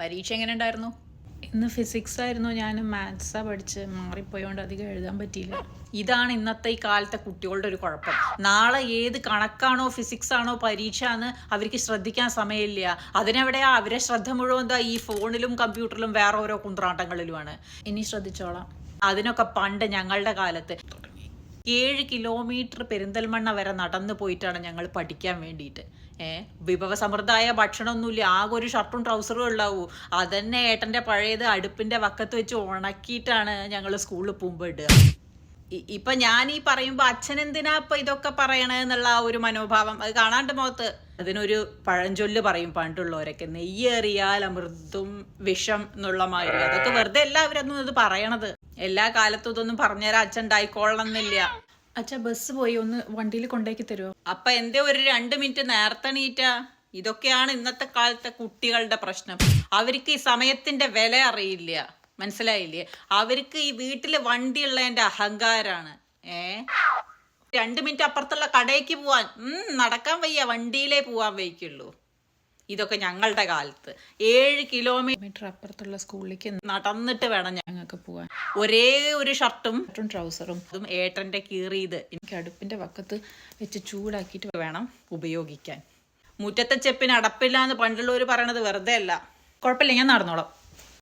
പരീക്ഷ എങ്ങനെ ഉണ്ടായിരുന്നു? ഇന്ന് ഫിസിക്സ് ആയിരുന്നു. ഞാൻ മാത്സാ പഠിച്ച് മാറിപ്പോയോണ്ട് അധികം എഴുതാൻ പറ്റിയില്ല. ഇതാണ് ഇന്നത്തെ ഈ കാലത്തെ കുട്ടികളുടെ ഒരു കുഴപ്പം. നാളെ ഏത് കണക്കാണോ ഫിസിക്സ് ആണോ പരീക്ഷ എന്ന് അവർക്ക് ശ്രദ്ധിക്കാൻ സമയമില്ല. അതിനെവിടെയാ അവരെ ശ്രദ്ധ മുഴുവൻ എന്താ ഈ ഫോണിലും കമ്പ്യൂട്ടറിലും വേറെ ഓരോ കുന്ത്രാട്ടങ്ങളിലുമാണ്. ഇനി ശ്രദ്ധിച്ചോളാം. അതിനൊക്കെ പണ്ട് ഞങ്ങളുടെ കാലത്ത് 7 കിലോമീറ്റർ പെരിന്തൽമണ്ണ വരെ നടന്നു പോയിട്ടാണ് ഞങ്ങൾ പഠിക്കാൻ വേണ്ടിയിട്ട്. വിഭവസമൃദ്ധമായ ഭക്ഷണമൊന്നുമില്ല. ആകെ ഒരു ഷർട്ടും ട്രൗസറും ഉണ്ടാവൂ. അതന്നെ ഏട്ടൻ്റെ പഴയത് അടുപ്പിൻ്റെ വക്കത്ത് വെച്ച് ഉണക്കിയിട്ടാണ് ഞങ്ങൾ സ്കൂളിൽ പോകുമ്പോൾ ഇടുക. ഇപ്പം ഞാൻ ഈ പറയുമ്പോൾ അച്ഛനെന്തിനാ ഇപ്പം ഇതൊക്കെ പറയണതെന്നുള്ള ആ ഒരു മനോഭാവം അത് കാണാണ്ട് മുഖത്ത്. അതിനൊരു പഴഞ്ചൊല്ല് പറയും പണ്ടുള്ളവരൊക്കെ, നെയ്യേറിയാൽ അമൃതും വിഷം എന്നുള്ള മാതിരി. അതൊക്കെ വെറുതെ എല്ലാവരൊന്നും ഇത് പറയണത്. എല്ലാ കാലത്തും ഇതൊന്നും പറഞ്ഞുതരാൻ അച്ഛൻ ഉണ്ടായിക്കൊള്ളണം എന്നില്ല. അച്ഛാ ബസ് പോയി, ഒന്ന് വണ്ടിയിൽ കൊണ്ടേക്ക് തരുമോ? അപ്പം എന്തേ ഒരു 2 മിനിറ്റ് നേരത്തെ നീറ്റാ? ഇതൊക്കെയാണ് ഇന്നത്തെ കാലത്തെ കുട്ടികളുടെ പ്രശ്നം. അവർക്ക് ഈ സമയത്തിൻ്റെ വില അറിയില്ല, മനസ്സിലായില്ലേ? അവർക്ക് ഈ വീട്ടിൽ വണ്ടിയുള്ളതിൻ്റെ അഹങ്കാരാണ്. 2 മിനിറ്റ് അപ്പുറത്തുള്ള കടയ്ക്ക് പോവാൻ നടക്കാൻ വയ്യ, വണ്ടിയിലേ പോവാൻ വയ്ക്കുള്ളൂ. ഇതൊക്കെ ഞങ്ങളുടെ കാലത്ത് 7 കിലോമീറ്റർ അപ്പുറത്തുള്ള സ്കൂളിലേക്ക് നടന്നിട്ട് വേണം ഞങ്ങൾക്ക് പോവാൻ. ഒരേ ഒരു ഷർട്ടും ട്രൗസറും അതും ഏട്ടൻ്റെ കീറിയത് എനിക്ക് അടുപ്പിൻ്റെ വക്കത്ത് വെച്ച് ചൂടാക്കിയിട്ട് വേണം ഉപയോഗിക്കാൻ. മുറ്റത്തെ ചെപ്പിന് അടപ്പില്ല എന്ന് പണ്ടുള്ളവർ പറയണത് വെറുതെ അല്ല. കുഴപ്പമില്ല, ഞാൻ നടന്നോളാം.